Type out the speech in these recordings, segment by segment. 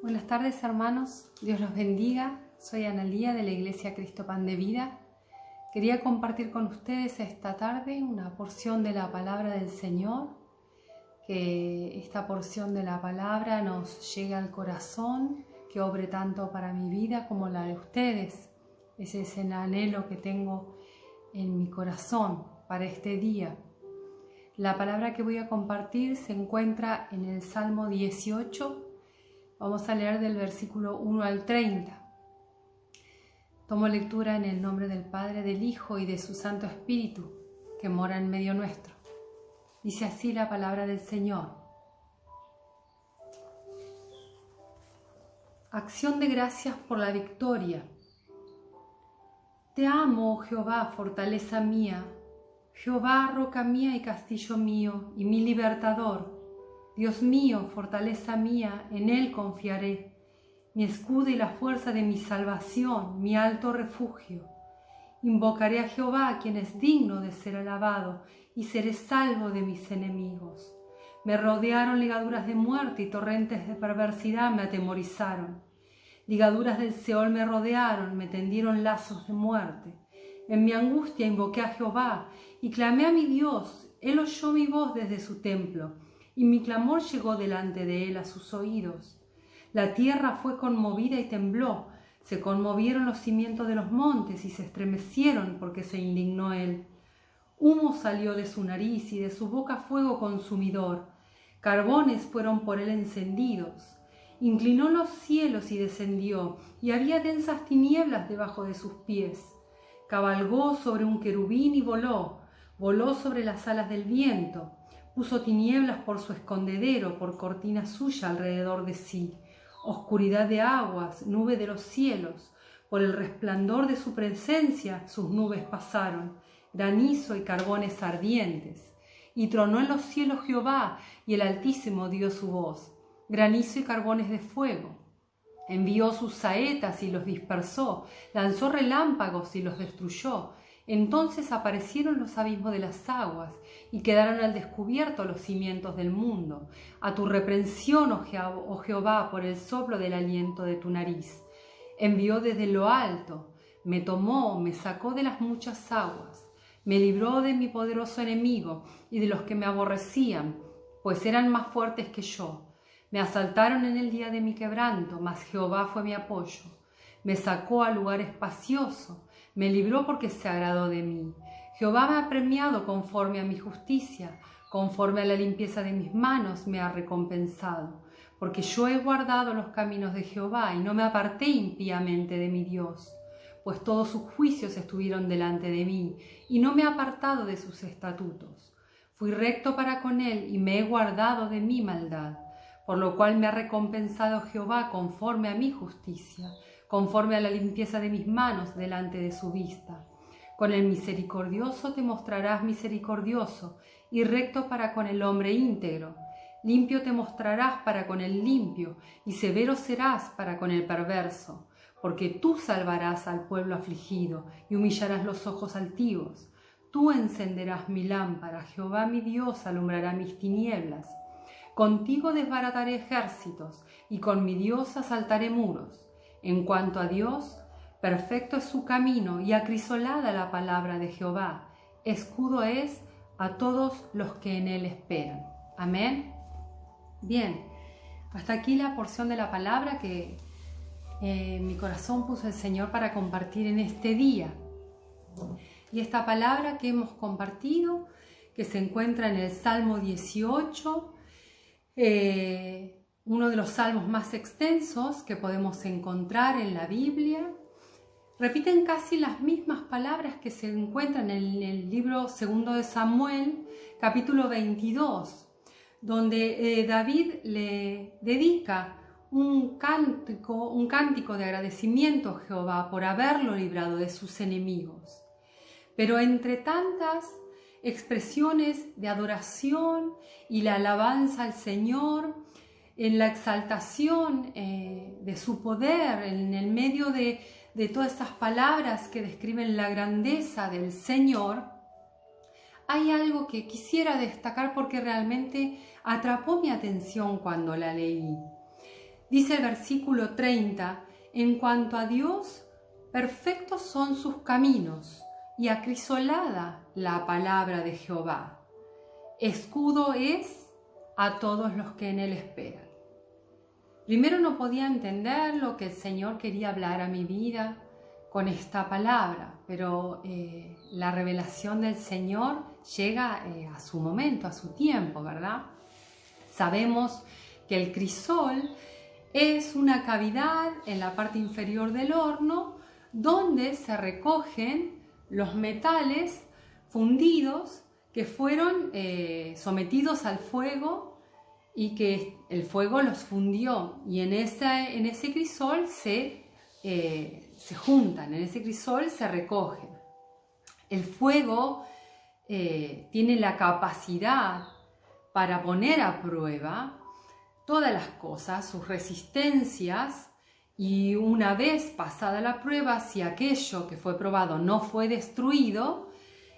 Buenas tardes, hermanos, Dios los bendiga. Soy Analía de la Iglesia Cristo Pan de Vida. Quería compartir con ustedes esta tarde una porción de la palabra del Señor, que esta porción de la palabra nos llegue al corazón, que obre tanto para mi vida como la de ustedes. Ese es el anhelo que tengo en mi corazón para este día. La palabra que voy a compartir se encuentra en el Salmo 18. Vamos a leer del versículo 1 al 30. Tomo lectura en el nombre del Padre, del Hijo y de su Santo Espíritu, que mora en medio nuestro. Dice así la palabra del Señor. Acción de gracias por la victoria. Te amo, oh Jehová, fortaleza mía, Jehová, roca mía y castillo mío, y mi libertador. Dios mío, fortaleza mía, en Él confiaré, mi escudo y la fuerza de mi salvación, mi alto refugio. Invocaré a Jehová, quien es digno de ser alabado, y seré salvo de mis enemigos. Me rodearon ligaduras de muerte y torrentes de perversidad me atemorizaron. Ligaduras del Seol me rodearon, me tendieron lazos de muerte. En mi angustia invoqué a Jehová y clamé a mi Dios. Él oyó mi voz desde su templo, y mi clamor llegó delante de él a sus oídos. La tierra fue conmovida y tembló, se conmovieron los cimientos de los montes y se estremecieron porque se indignó él. Humo salió de su nariz y de su boca fuego consumidor. Carbones fueron por él encendidos. Inclinó los cielos y descendió, y había densas tinieblas debajo de sus pies. Cabalgó sobre un querubín y voló sobre las alas del viento. Puso tinieblas por su escondedero, por cortina suya alrededor de sí. Oscuridad de aguas, nube de los cielos. Por el resplandor de su presencia sus nubes pasaron, granizo y carbones ardientes. Y tronó en los cielos Jehová, y el Altísimo dio su voz. Granizo y carbones de fuego. Envió sus saetas y los dispersó, lanzó relámpagos y los destruyó. Entonces aparecieron los abismos de las aguas y quedaron al descubierto los cimientos del mundo. A tu reprensión, oh Jehová, por el soplo del aliento de tu nariz. Envió desde lo alto, me tomó, me sacó de las muchas aguas. Me libró de mi poderoso enemigo y de los que me aborrecían, pues eran más fuertes que yo. Me asaltaron en el día de mi quebranto, mas Jehová fue mi apoyo. Me sacó a lugar espacioso, me libró porque se agradó de mí. Jehová me ha premiado conforme a mi justicia, conforme a la limpieza de mis manos me ha recompensado. Porque yo he guardado los caminos de Jehová y no me aparté impíamente de mi Dios. Pues todos sus juicios estuvieron delante de mí y no me he apartado de sus estatutos. Fui recto para con él y me he guardado de mi maldad. Por lo cual me ha recompensado Jehová conforme a mi justicia, conforme a la limpieza de mis manos delante de su vista. Con el misericordioso te mostrarás misericordioso, y recto para con el hombre íntegro. Limpio te mostrarás para con el limpio, y severo serás para con el perverso. Porque tú salvarás al pueblo afligido, y humillarás los ojos altivos. Tú encenderás mi lámpara, Jehová mi Dios alumbrará mis tinieblas. Contigo desbarataré ejércitos, y con mi Dios asaltaré muros. En cuanto a Dios, perfecto es su camino, y acrisolada la palabra de Jehová. Escudo es a todos los que en él esperan. Amén. Bien, hasta aquí la porción de la palabra que mi corazón puso el Señor para compartir en este día. Y esta palabra que hemos compartido, que se encuentra en el Salmo 18, uno de los salmos más extensos que podemos encontrar en la Biblia, repiten casi las mismas palabras que se encuentran en el libro segundo de Samuel, capítulo 22, donde David le dedica un cántico de agradecimiento a Jehová por haberlo librado de sus enemigos. Pero entre tantas expresiones de adoración y la alabanza al Señor, en la exaltación de su poder, en el medio de todas estas palabras que describen la grandeza del Señor, hay algo que quisiera destacar porque realmente atrapó mi atención cuando la leí. Dice el versículo 30, en cuanto a Dios, perfectos son sus caminos y acrisolada la palabra de Jehová. Escudo es a todos los que en él esperan. Primero no podía entender lo que el Señor quería hablar a mi vida con esta palabra, pero la revelación del Señor llega a su momento, a su tiempo, ¿verdad? Sabemos que el crisol es una cavidad en la parte inferior del horno donde se recogen los metales fundidos que fueron sometidos al fuego y que el fuego los fundió, y en ese crisol se juntan, en ese crisol se recogen. El fuego tiene la capacidad para poner a prueba todas las cosas, sus resistencias, y una vez pasada la prueba, si aquello que fue probado no fue destruido,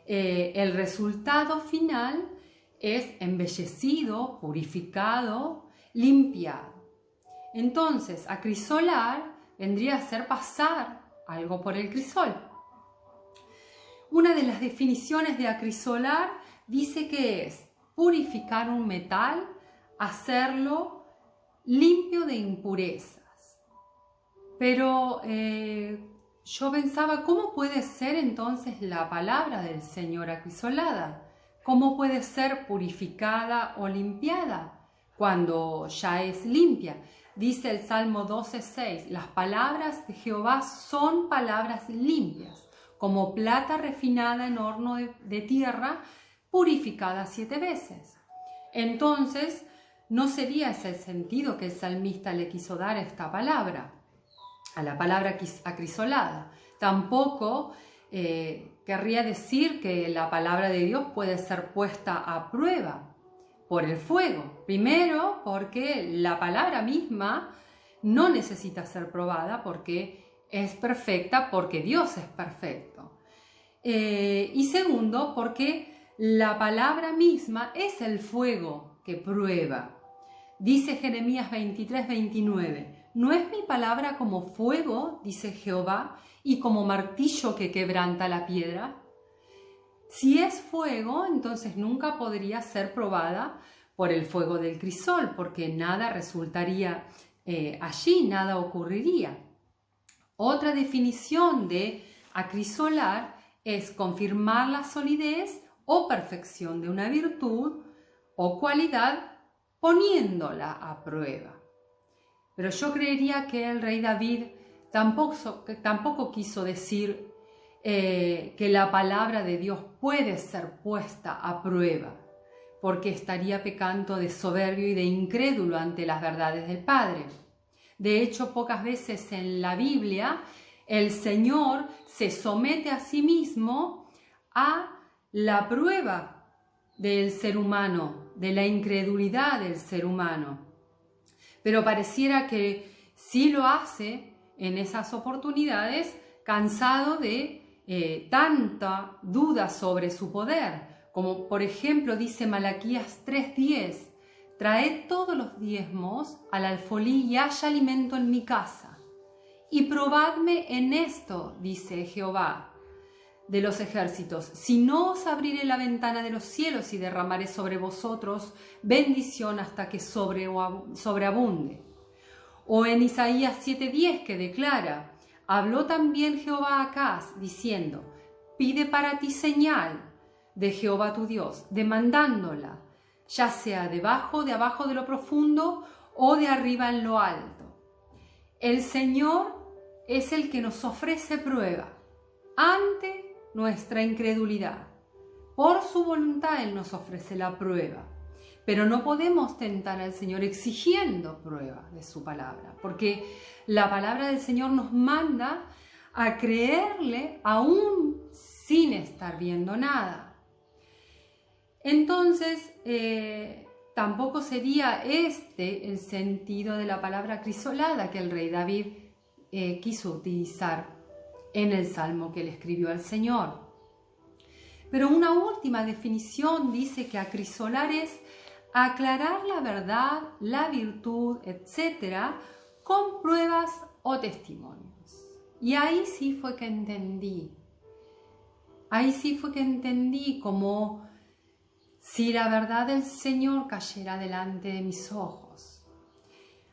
el resultado final es embellecido, purificado, limpiado. Entonces, acrisolar vendría a ser pasar algo por el crisol. Una de las definiciones de acrisolar dice que es purificar un metal, hacerlo limpio de impurezas. Pero yo pensaba, ¿cómo puede ser entonces la palabra del Señor acrisolada? ¿Cómo puede ser purificada o limpiada cuando ya es limpia? Dice el Salmo 12:6, las palabras de Jehová son palabras limpias, como plata refinada en horno de tierra, purificada 7 veces. Entonces, no sería ese el sentido que el salmista le quiso dar a esta palabra, a la palabra acrisolada. Tampoco querría decir que la palabra de Dios puede ser puesta a prueba por el fuego. Primero, porque la palabra misma no necesita ser probada porque es perfecta, porque Dios es perfecto. Y segundo, porque la palabra misma es el fuego que prueba. Dice Jeremías 23:29, ¿no es mi palabra como fuego, dice Jehová, y como martillo que quebranta la piedra? Si es fuego, entonces nunca podría ser probada por el fuego del crisol, porque nada resultaría allí, nada ocurriría. Otra definición de acrisolar es confirmar la solidez o perfección de una virtud o cualidad poniéndola a prueba. Pero yo creería que el rey David tampoco quiso decir que la palabra de Dios puede ser puesta a prueba, porque estaría pecando de soberbio y de incrédulo ante las verdades del Padre. De hecho, pocas veces en la Biblia el Señor se somete a sí mismo a la prueba del ser humano, de la incredulidad del ser humano. Pero pareciera que sí lo hace en esas oportunidades, cansado de tanta duda sobre su poder, como por ejemplo dice Malaquías 3:10, traed todos los diezmos al alfolí y haya alimento en mi casa, y probadme en esto, dice Jehová de los ejércitos, si no os abriré la ventana de los cielos y derramaré sobre vosotros bendición hasta que sobreabunde. O en Isaías 7:10 que declara, habló también Jehová a Acaz, diciendo, pide para ti señal de Jehová tu Dios, demandándola, ya sea de abajo de lo profundo o de arriba en lo alto. El Señor es el que nos ofrece prueba ante nuestra incredulidad. Por su voluntad Él nos ofrece la prueba. Pero no podemos tentar al Señor exigiendo prueba de su palabra, porque la palabra del Señor nos manda a creerle aún sin estar viendo nada. Entonces, tampoco sería este el sentido de la palabra acrisolada que el rey David quiso utilizar en el salmo que le escribió al Señor. Pero una última definición dice que acrisolar es aclarar la verdad, la virtud, etc., con pruebas o testimonios. Y ahí sí fue que entendí. Ahí sí fue que entendí como si la verdad del Señor cayera delante de mis ojos.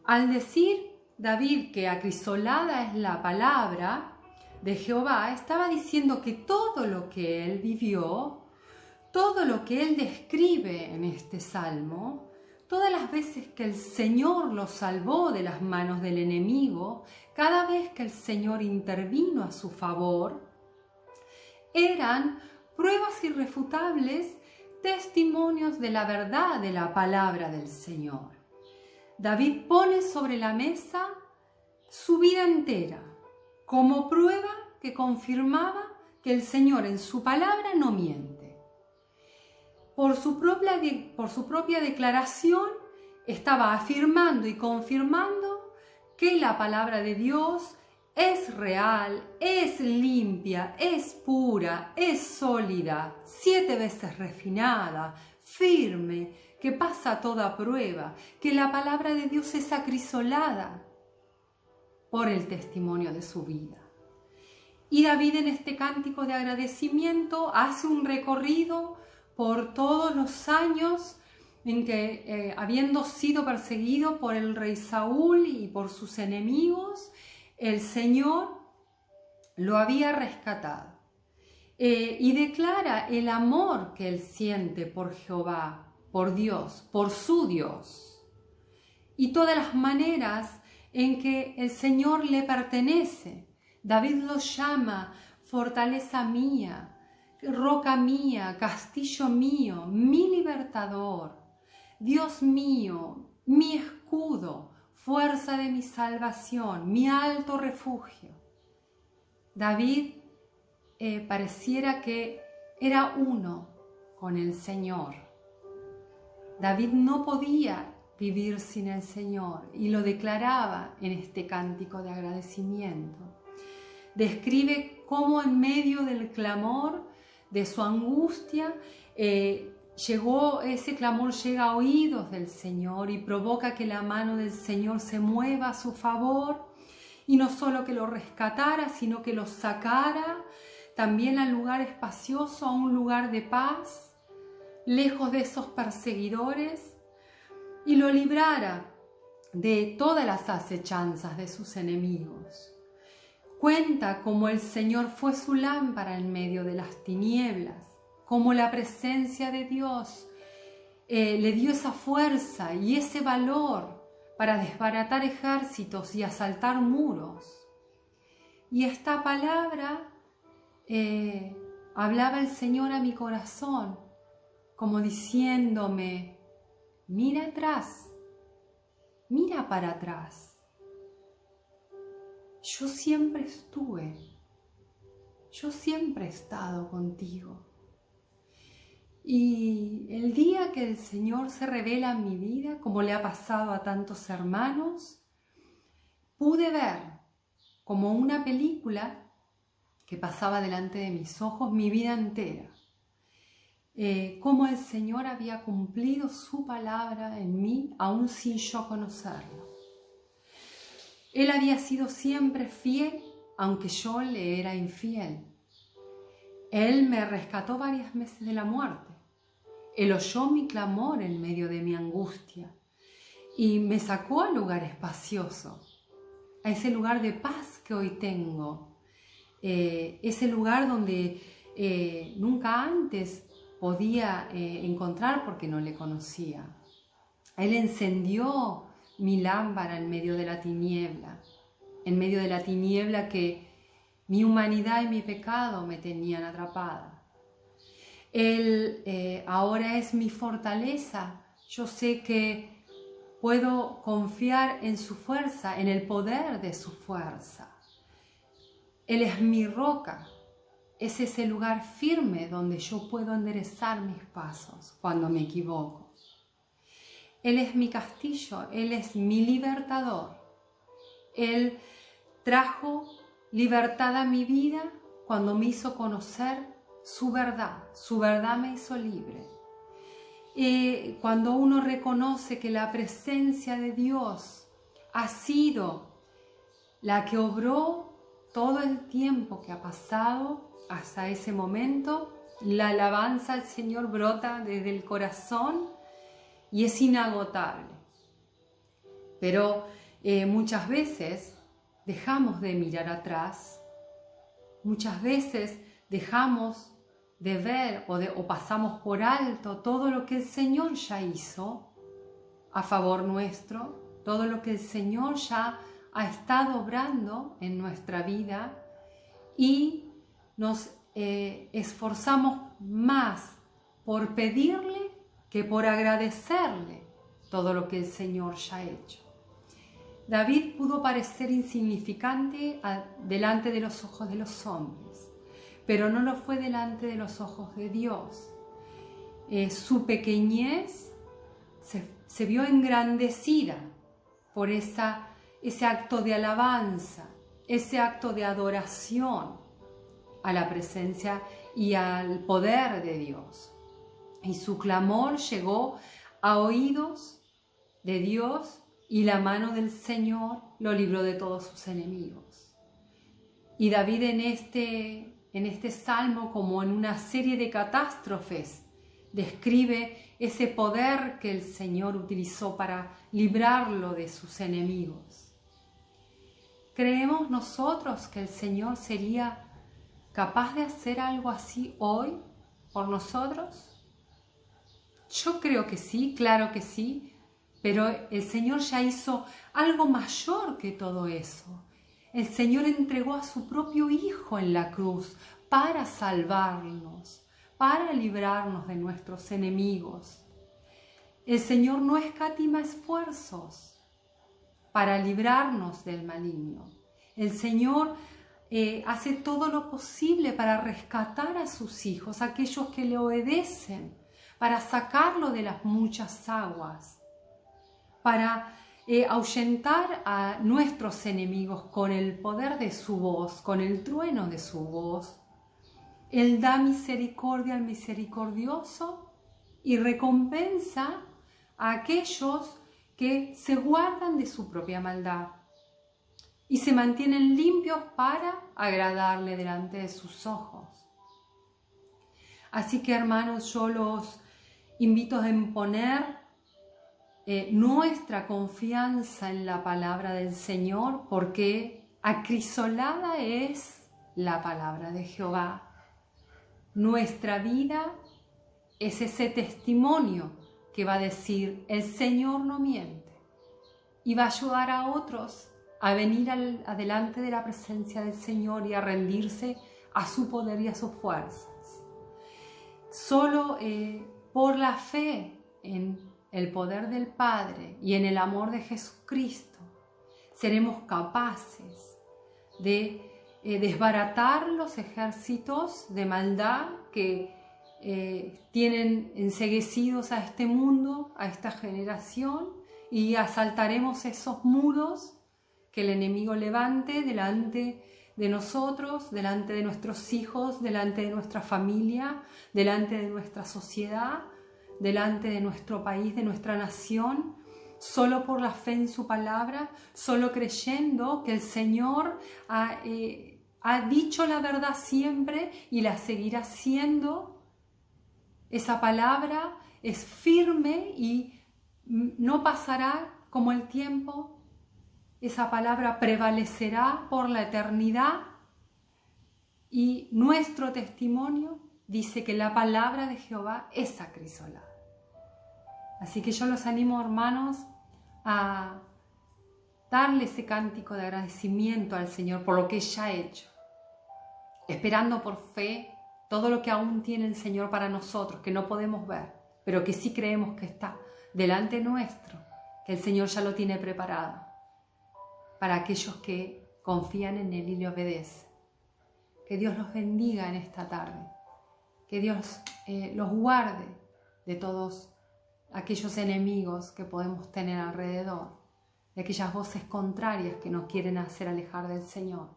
Al decir David que acrisolada es la palabra de Jehová, estaba diciendo que todo lo que él vivió, todo lo que él describe en este salmo, todas las veces que el Señor lo salvó de las manos del enemigo, cada vez que el Señor intervino a su favor, eran pruebas irrefutables, testimonios de la verdad de la palabra del Señor. David pone sobre la mesa su vida entera como prueba que confirmaba que el Señor en su palabra no miente. Por su propia declaración estaba afirmando y confirmando que la palabra de Dios es real, es limpia, es pura, es sólida, 7 veces refinada, firme, que pasa toda prueba, que la palabra de Dios es acrisolada por el testimonio de su vida. Y David en este cántico de agradecimiento hace un recorrido por todos los años en que, habiendo sido perseguido por el rey Saúl y por sus enemigos, el Señor lo había rescatado. Y declara el amor que él siente por Jehová, por Dios, por su Dios, y todas las maneras en que el Señor le pertenece. David lo llama fortaleza mía, roca mía, castillo mío, mi libertador, Dios mío, mi escudo, fuerza de mi salvación, mi alto refugio. David pareciera que era uno con el Señor. David no podía vivir sin el Señor y lo declaraba en este cántico de agradecimiento. Describe cómo en medio del clamor, de su angustia, ese clamor llega a oídos del Señor y provoca que la mano del Señor se mueva a su favor, y no solo que lo rescatara, sino que lo sacara también al lugar espacioso, a un lugar de paz, lejos de esos perseguidores, y lo librara de todas las acechanzas de sus enemigos. Cuenta cómo el Señor fue su lámpara en medio de las tinieblas, cómo la presencia de Dios le dio esa fuerza y ese valor para desbaratar ejércitos y asaltar muros. Y esta palabra hablaba el Señor a mi corazón, como diciéndome: mira atrás, mira para atrás. Yo siempre estuve, yo siempre he estado contigo. Y el día que el Señor se revela en mi vida, como le ha pasado a tantos hermanos, pude ver como una película que pasaba delante de mis ojos mi vida entera. Cómo el Señor había cumplido su palabra en mí, aún sin yo conocerlo. Él había sido siempre fiel, aunque yo le era infiel. Él me rescató varias veces de la muerte. Él oyó mi clamor en medio de mi angustia y me sacó al lugar espacioso, a ese lugar de paz que hoy tengo, ese lugar donde nunca antes podía encontrar porque no le conocía. Él encendió mi lámpara en medio de la tiniebla que mi humanidad y mi pecado me tenían atrapada. Él ahora es mi fortaleza. Yo sé que puedo confiar en su fuerza, en el poder de su fuerza. Él es mi roca. Es ese lugar firme donde yo puedo enderezar mis pasos cuando me equivoco. Él es mi castillo, Él es mi libertador. Él trajo libertad a mi vida cuando me hizo conocer su verdad me hizo libre. Cuando uno reconoce que la presencia de Dios ha sido la que obró todo el tiempo que ha pasado hasta ese momento. La alabanza al Señor brota desde el corazón y es inagotable. Pero muchas veces dejamos de mirar atrás, muchas veces dejamos de ver o pasamos por alto todo lo que el Señor ya hizo a favor nuestro, todo lo que el Señor ya ha estado obrando en nuestra vida, y nos esforzamos más por pedirle que por agradecerle todo lo que el Señor ya ha hecho. David pudo parecer insignificante delante de los ojos de los hombres, pero no lo fue delante de los ojos de Dios. Su pequeñez se vio engrandecida por ese acto de alabanza, ese acto de adoración a la presencia y al poder de Dios. Y su clamor llegó a oídos de Dios, y la mano del Señor lo libró de todos sus enemigos. Y David en este salmo, como en una serie de catástrofes, describe ese poder que el Señor utilizó para librarlo de sus enemigos. ¿Creemos nosotros que el Señor sería capaz de hacer algo así hoy por nosotros? Yo creo que sí, claro que sí, pero el Señor ya hizo algo mayor que todo eso. El Señor entregó a su propio Hijo en la cruz para salvarnos, para librarnos de nuestros enemigos. El Señor no escatima esfuerzos para librarnos del maligno. El Señor hace todo lo posible para rescatar a sus hijos, aquellos que le obedecen, para sacarlo de las muchas aguas, para ahuyentar a nuestros enemigos con el poder de su voz, con el trueno de su voz. Él da misericordia al misericordioso y recompensa a aquellos que se guardan de su propia maldad y se mantienen limpios para agradarle delante de sus ojos. Así que, hermanos, yo los invito a imponer nuestra confianza en la palabra del Señor, porque acrisolada es la palabra de Jehová. Nuestra vida es ese testimonio que va a decir: el Señor no miente, y va a ayudar a otros a venir adelante de la presencia del Señor y a rendirse a su poder y a sus fuerzas. Solo por la fe en el poder del Padre y en el amor de Jesucristo seremos capaces de desbaratar los ejércitos de maldad que tienen enceguecidos a este mundo, a esta generación, y asaltaremos esos muros que el enemigo levante delante de nosotros, delante de nuestros hijos, delante de nuestra familia, delante de nuestra sociedad, delante de nuestro país, de nuestra nación, solo por la fe en su palabra, solo creyendo que el Señor ha dicho la verdad siempre y la seguirá siendo. Esa palabra es firme y no pasará como el tiempo. Esa palabra prevalecerá por la eternidad, y nuestro testimonio dice que la palabra de Jehová es acrisolada. Así que yo los animo, hermanos, a darle ese cántico de agradecimiento al Señor por lo que ya ha hecho, esperando por fe todo lo que aún tiene el Señor para nosotros, que no podemos ver, pero que sí creemos que está delante nuestro, que el Señor ya lo tiene preparado para aquellos que confían en Él y le obedecen. Que Dios los bendiga en esta tarde, que Dios los guarde de todos aquellos enemigos que podemos tener alrededor, de aquellas voces contrarias que nos quieren hacer alejar del Señor.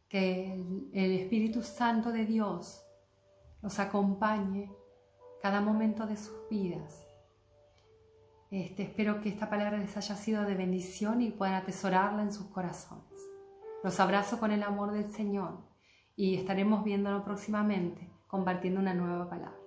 Que el Espíritu Santo de Dios los acompañe cada momento de sus vidas Espero que esta palabra les haya sido de bendición y puedan atesorarla en sus corazones. Los abrazo con el amor del Señor y estaremos viéndonos próximamente compartiendo una nueva palabra.